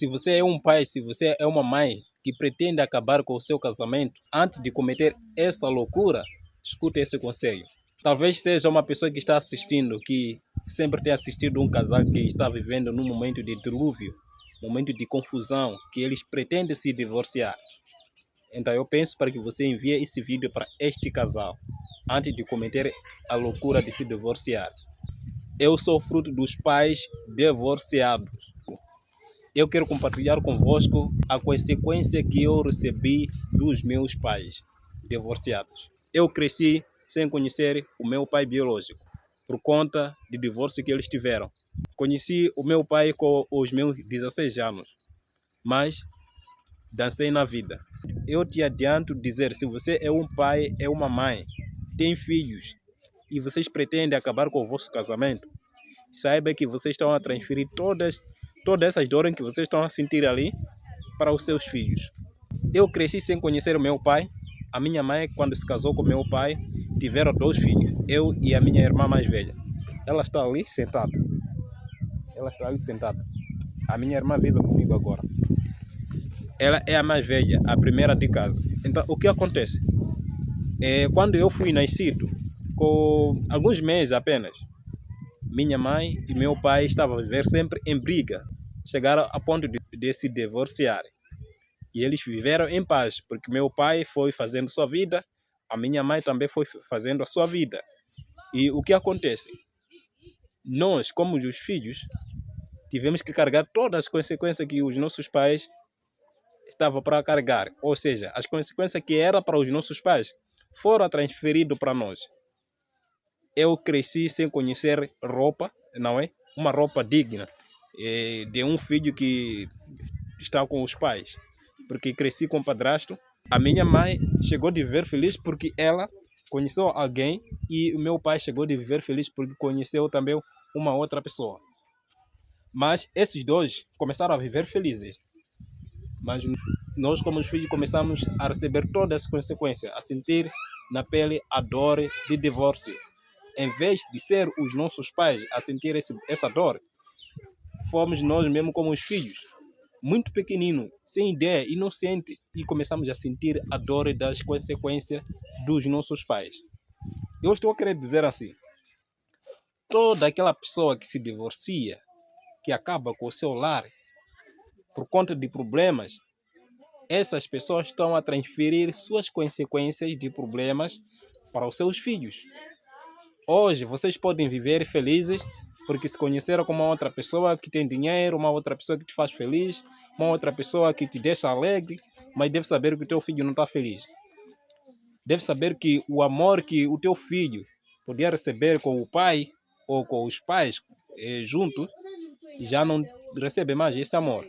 Se você é um pai, se você é uma mãe que pretende acabar com o seu casamento antes de cometer essa loucura, escute esse conselho. Talvez seja uma pessoa que está assistindo, que sempre tem assistido um casal que está vivendo num momento de dilúvio, momento de confusão, que eles pretendem se divorciar. Então eu penso para que você envie esse vídeo para este casal, antes de cometer a loucura de se divorciar. Eu sou fruto dos pais divorciados. Eu quero compartilhar convosco a consequência que eu recebi dos meus pais divorciados. Eu cresci sem conhecer o meu pai biológico, por conta do divórcio que eles tiveram. Conheci o meu pai com os meus 16 anos, mas dancei na vida. Eu te adianto dizer, se você é um pai, é uma mãe, tem filhos, e vocês pretendem acabar com o vosso casamento, saiba que vocês estão a transferir todas essas dores que vocês estão a sentir ali para os seus filhos. Eu cresci sem conhecer o meu pai. A minha mãe, quando se casou com meu pai, tiveram 2 filhos, eu e a minha irmã mais velha. Ela está ali sentada. A minha irmã vive comigo agora. Ela é a mais velha, a primeira de casa. Então, o que acontece? Quando eu fui nascido, com alguns meses apenas, minha mãe e meu pai estavam a viver sempre em briga. Chegaram a ponto de se divorciar. E eles viveram em paz, porque meu pai foi fazendo sua vida, a minha mãe também foi fazendo a sua vida. E o que acontece? Nós, como os filhos, tivemos que carregar todas as consequências que os nossos pais estavam para carregar. Ou seja, as consequências que eram para os nossos pais foram transferidas para nós. Eu cresci sem conhecer roupa, não é? Uma roupa digna de um filho que está com os pais. Porque cresci com padrasto. A minha mãe chegou de viver feliz porque ela conheceu alguém, e o meu pai chegou de viver feliz porque conheceu também uma outra pessoa. Mas esses dois começaram a viver felizes. Mas nós, como os filhos, começamos a receber todas as consequências, a sentir na pele a dor de divórcio. Em vez de ser os nossos pais a sentir essa dor, fomos nós mesmos como os filhos, muito pequenino, sem ideia, inocente, e começamos a sentir a dor das consequências dos nossos pais. Eu estou a querer dizer assim, toda aquela pessoa que se divorcia, que acaba com o seu lar, por conta de problemas, essas pessoas estão a transferir suas consequências de problemas para os seus filhos. Hoje vocês podem viver felizes porque se conheceram com uma outra pessoa que tem dinheiro, uma outra pessoa que te faz feliz, uma outra pessoa que te deixa alegre, mas deve saber que o teu filho não está feliz. Deve saber que o amor que o teu filho podia receber com o pai ou com os pais juntos, já não recebe mais esse amor.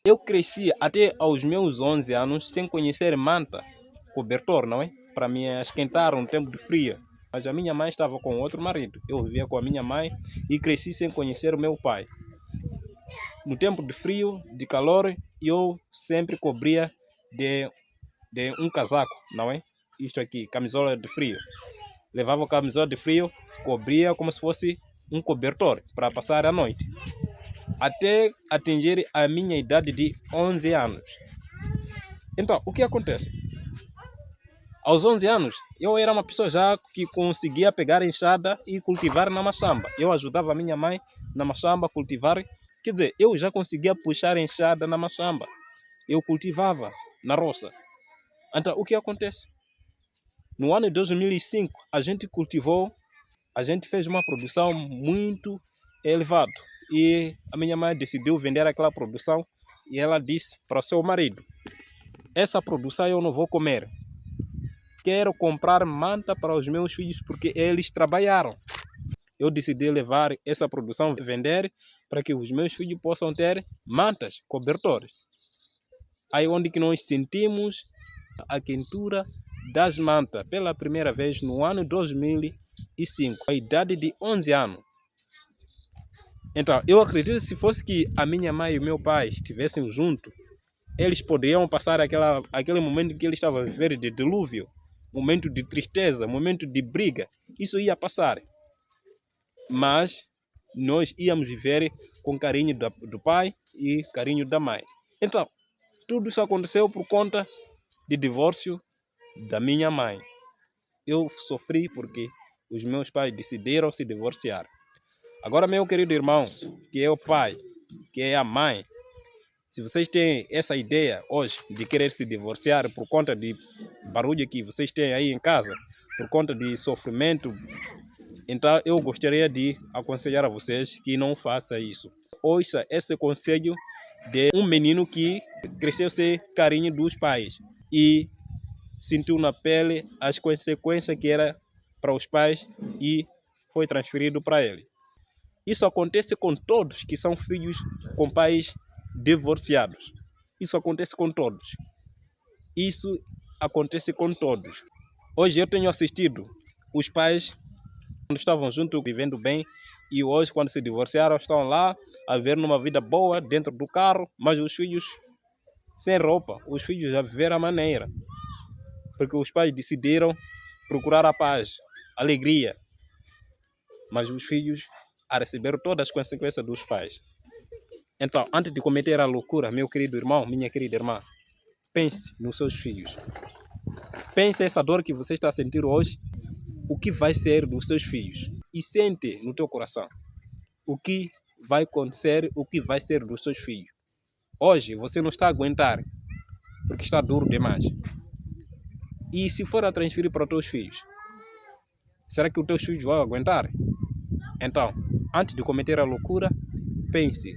Eu cresci até aos meus 11 anos sem conhecer manta, cobertor, não é? Para me esquentar no tempo de frio. Mas a minha mãe estava com outro marido. Eu vivia com a minha mãe e cresci sem conhecer o meu pai. No tempo de frio, de calor, eu sempre cobria de um casaco, não é? Isto aqui, camisola de frio. Levava a camisola de frio, cobria como se fosse um cobertor para passar a noite. Até atingir a minha idade de 11 anos. Então, o que acontece? Aos 11 anos, eu era uma pessoa já que conseguia pegar a enxada e cultivar na machamba. Eu ajudava a minha mãe na machamba a cultivar. Quer dizer, eu já conseguia puxar a enxada na machamba. Eu cultivava na roça. Então, o que acontece? No ano de 2005, a gente fez uma produção muito elevada. E a minha mãe decidiu vender aquela produção e ela disse para o seu marido: essa produção eu não vou comer. Quero comprar manta para os meus filhos porque eles trabalharam. Eu decidi levar essa produção, vender, para que os meus filhos possam ter mantas, cobertores. Aí onde que nós sentimos a quentura das mantas pela primeira vez no ano 2005, a idade de 11 anos. Então, eu acredito que se fosse que a minha mãe e o meu pai estivessem juntos, eles poderiam passar aquele momento que eles estavam a viver de dilúvio, momento de tristeza, momento de briga. Isso ia passar. Mas nós íamos viver com carinho do pai e carinho da mãe. Então, tudo isso aconteceu por conta de divórcio da minha mãe. Eu sofri porque os meus pais decidiram se divorciar. Agora, meu querido irmão, que é o pai, que é a mãe, se vocês têm essa ideia hoje de querer se divorciar por conta de barulho que vocês têm aí em casa, por conta de sofrimento, então eu gostaria de aconselhar a vocês que não façam isso. Ouça esse conselho de um menino que cresceu sem carinho dos pais e sentiu na pele as consequências que era para os pais e foi transferido para ele. Isso acontece com todos que são filhos com pais divorciados. Isso acontece com todos. Isso acontece com todos. Hoje eu tenho assistido os pais quando estavam juntos vivendo bem e hoje quando se divorciaram estão lá a viver numa vida boa dentro do carro, mas os filhos sem roupa, os filhos a viver à maneira. Porque os pais decidiram procurar a paz, a alegria, mas os filhos a receber todas as consequências dos pais. Então, antes de cometer a loucura, meu querido irmão, minha querida irmã, pense nos seus filhos. Pense essa dor que você está a sentir hoje, o que vai ser dos seus filhos. E sente no teu coração o que vai acontecer, o que vai ser dos seus filhos. Hoje você não está a aguentar, porque está duro demais. E se for a transferir para os teus filhos, será que os teus filhos vão aguentar? Então, antes de cometer a loucura, pense.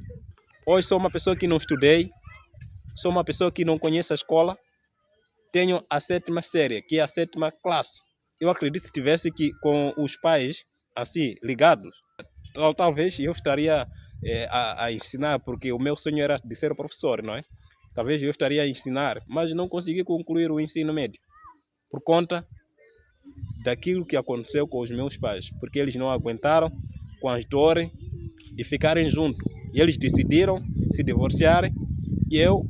Hoje sou uma pessoa que não estudei, sou uma pessoa que não conhece a escola, tenho a 7ª série, que é a 7ª classe. Eu acredito que se tivesse com os pais assim ligados, talvez eu estaria a ensinar, porque o meu sonho era de ser professor, não é? Talvez eu estaria a ensinar, mas não consegui concluir o ensino médio por conta daquilo que aconteceu com os meus pais, porque eles não aguentaram com as dores de ficarem juntos. E eles decidiram se divorciarem e eu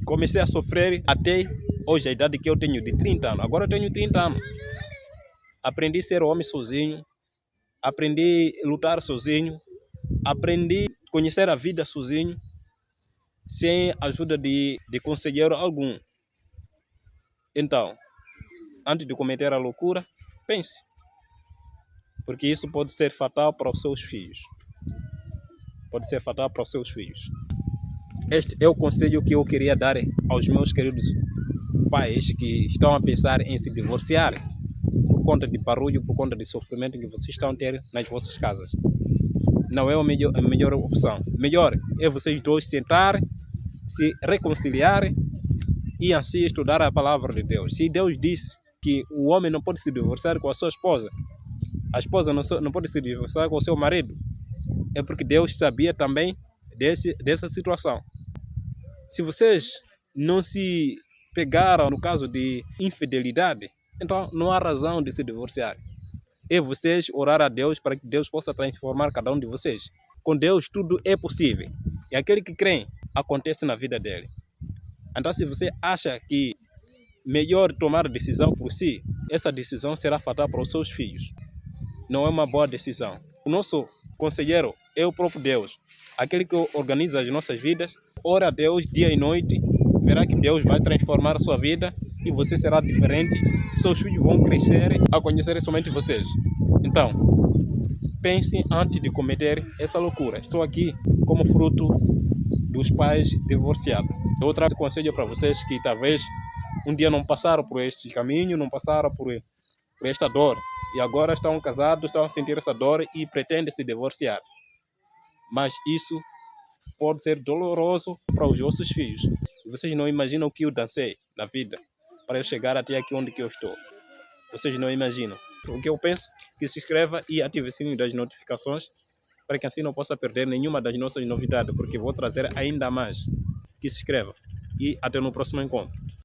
comecei a sofrer até hoje, a idade que eu tenho de 30 anos. Agora eu tenho 30 anos. Aprendi a ser homem sozinho, aprendi a lutar sozinho, aprendi a conhecer a vida sozinho, sem a ajuda de conselheiro algum. Então, antes de cometer a loucura, pense, porque isso pode ser fatal para os seus filhos. Pode ser fatal para os seus filhos. Este é o conselho que eu queria dar aos meus queridos pais que estão a pensar em se divorciar por conta de barulho, por conta de sofrimento que vocês estão a ter nas vossas casas. Não é a melhor opção. Melhor é vocês dois sentarem, se reconciliarem e assim estudar a palavra de Deus. Se Deus disse que o homem não pode se divorciar com a sua esposa, a esposa não pode se divorciar com o seu marido, é porque Deus sabia também dessa situação. Se vocês não se pegaram no caso de infidelidade, então não há razão de se divorciar. É vocês orar a Deus para que Deus possa transformar cada um de vocês. Com Deus tudo é possível. E aquele que crê, acontece na vida dele. Então se você acha que melhor tomar decisão por si, essa decisão será fatal para os seus filhos. Não é uma boa decisão. O nosso conselheiro é o próprio Deus. Aquele que organiza as nossas vidas, ora a Deus dia e noite, verá que Deus vai transformar a sua vida e você será diferente. Seus filhos vão crescer a conhecer somente vocês. Então, pense antes de cometer essa loucura. Estou aqui como fruto dos pais divorciados. Eu trago esse conselho para vocês que talvez um dia não passaram por este caminho, não passaram por esta dor. E agora estão casados, estão a sentir essa dor e pretendem se divorciar. Mas isso pode ser doloroso para os vossos filhos. Vocês não imaginam o que eu dancei na vida para eu chegar até aqui onde que eu estou. Vocês não imaginam. O que eu penso, que se inscreva e ative o sininho das notificações para que assim não possa perder nenhuma das nossas novidades, porque vou trazer ainda mais. Que se inscreva e até no próximo encontro.